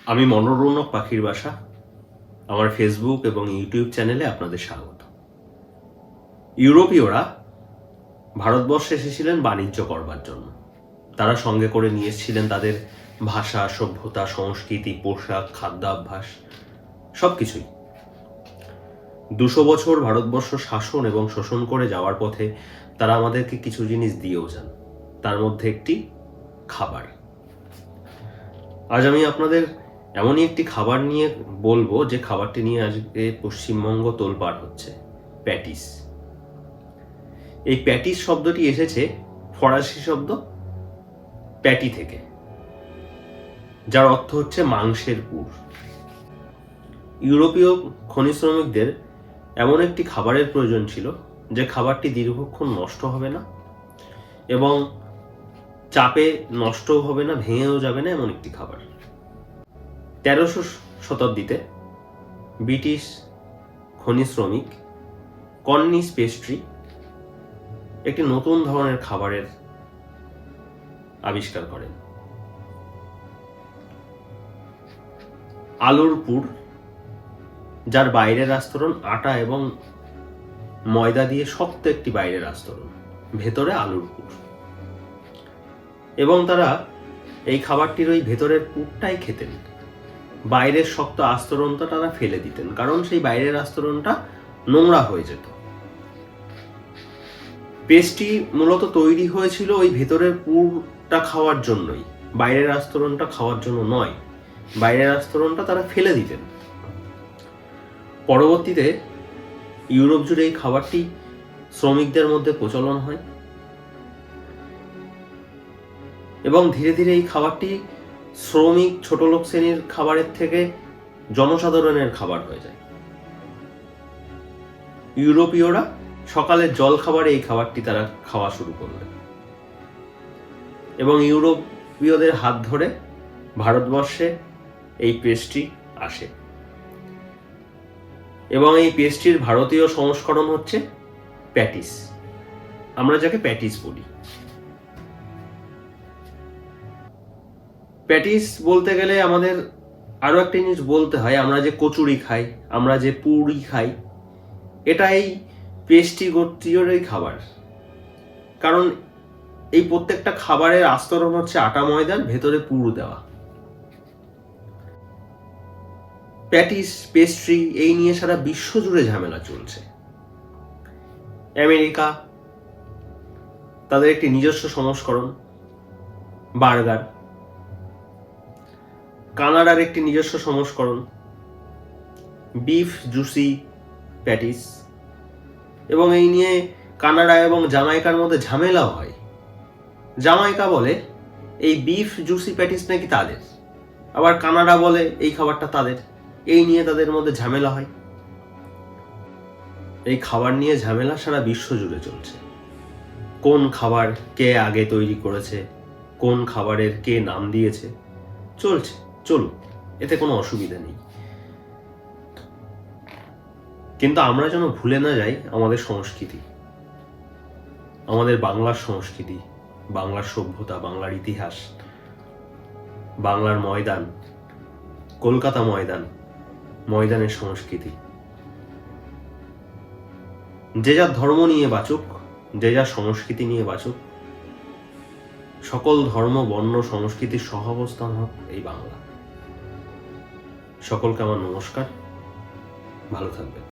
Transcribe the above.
আমি মনোরৌনক পাখির বাসা আমার ফেসবুক এবং ইউটিউব চ্যানেলে আপনাদের স্বাগত। ইউরোপীয়রা ভারতবর্ষে এসেছিলেন বাণিজ্য করবার জন্য। তারা সঙ্গে করে নিয়ে এসেছিলেন তাদের ভাষা, সভ্যতা, সংস্কৃতি, পোশাক, খাদ্যাভ্যাস সবকিছুই। 200 বছর ভারতবর্ষ শাসন এবং শোষণ করে যাওয়ার পথে তারা আমাদেরকে কিছু জিনিস দিয়েও যান, তার মধ্যে একটি খাবার। আজ আমি আপনাদের এমনই একটি খাবার নিয়ে বলবো যে খাবারটি নিয়ে আজকে পশ্চিমবঙ্গ তোলপাড় হচ্ছে, প্যাটিস। এই প্যাটিস শব্দটি এসেছে ফরাসি শব্দ প্যাটি থেকে, যার অর্থ হচ্ছে মাংসের পুর। ইউরোপীয় খনি শ্রমিকদের এমন একটি খাবারের প্রয়োজন ছিল যে খাবারটি দীর্ঘক্ষণ নষ্ট হবে না এবং চাপে নষ্টও হবে না, ভেঙেও যাবে না, এমন একটি খাবার। 1300 শতাব্দীতে ব্রিটিশ খনি শ্রমিক কর্নিশ পেস্ট্রি একটি নতুন ধরনের খাবারের আবিষ্কার করেন। আলুর পুর, যার বাইরের আস্তরণ আটা এবং ময়দা দিয়ে শক্ত একটি বাইরের আস্তরণ, ভেতরে আলুর পুর। এবং তারা এই খাবারটির ওই ভেতরের পুরটাই খেতেন, বাইরের শক্ত আস্তরণটা তারা ফেলে দিতেন, কারণ সেই বাইরের আস্তরণটা নোংরা হয়ে যেত। পেস্ট্রি মূলত তৈরি হয়েছিল ওই ভেতরের পুরটা খাওয়ার জন্যই, বাইরের আস্তরণটা খাওয়ার জন্য নয়। বাইরের আস্তরণটা তারা ফেলে দিতেন। পরবর্তীতে ইউরোপ জুড়ে এই খাবারটি শ্রমিকদের মধ্যে প্রচলন হয় এবং ধীরে ধীরে এই খাবারটি শ্রমিক ছোট লোক শ্রেণীর খাবারের থেকে জনসাধারণের খাবার হয়ে যায়। ইউরোপীয়রা সকালের জল খাবারে এই খাবারটি তারা খাওয়া শুরু করলেন এবং ইউরোপীয়দের হাত ধরে ভারতবর্ষে এই পেস্ট্রি আসে এবং এই পেস্ট্রির ভারতীয় সংস্করণ হচ্ছে প্যাটিস। আমরা যাকে প্যাটিস বলি। প্যাটিস বলতে গেলে আমাদের আরো একটা জিনিস বলতে হয়, আমরা যে কচুরি খাই, আমরা যে পুরি খাই, এটা এই পেস্ট্রি গোত্রীয়রই খাবার। কারণ এই প্রত্যেকটা খাবারের আস্তরণ হচ্ছে আটা ময়দার ভেতরে পুর দেওয়া। প্যাটিস, পেস্ট্রি এই নিয়ে সারা বিশ্ব জুড়ে ঝামেলা চলছে। আমেরিকা তাদের একটি নিজস্ব সংস্করণ বার্গার, কানাডার একটি নিজস্ব সংস্করণ বিফ জুসি প্যাটিস, এবং এই নিয়ে কানাডা এবং জামাইকার মধ্যে ঝামেলাও হয়। জামাইকা বলে এই বিফ জুসি প্যাটিস নাকি তাদের, আবার কানাডা বলে এই খাবারটা তাদের। এই নিয়ে তাদের মধ্যে ঝামেলা হয়। এই খাবার নিয়ে ঝামেলা সারা বিশ্ব জুড়ে চলছে। কোন খাবার কে আগে তৈরি করেছে, কোন খাবারের কে নাম দিয়েছে, চলছে, চলুক, এতে কোনো অসুবিধা নেই। কিন্তু আমরা যেন ভুলে না যাই আমাদের সংস্কৃতি, আমাদের বাংলার সংস্কৃতি, বাংলার সভ্যতা, বাংলার ইতিহাস, বাংলার ময়দান, কলকাতা ময়দান, ময়দানের সংস্কৃতি। যে যার ধর্ম নিয়ে বাঁচুক, যে যার সংস্কৃতি নিয়ে বাঁচুক, সকল ধর্ম, বর্ণ, সংস্কৃতির সহাবস্থান হোক এই বাংলা। সকলকে আমার নমস্কার, ভালো থাকবেন।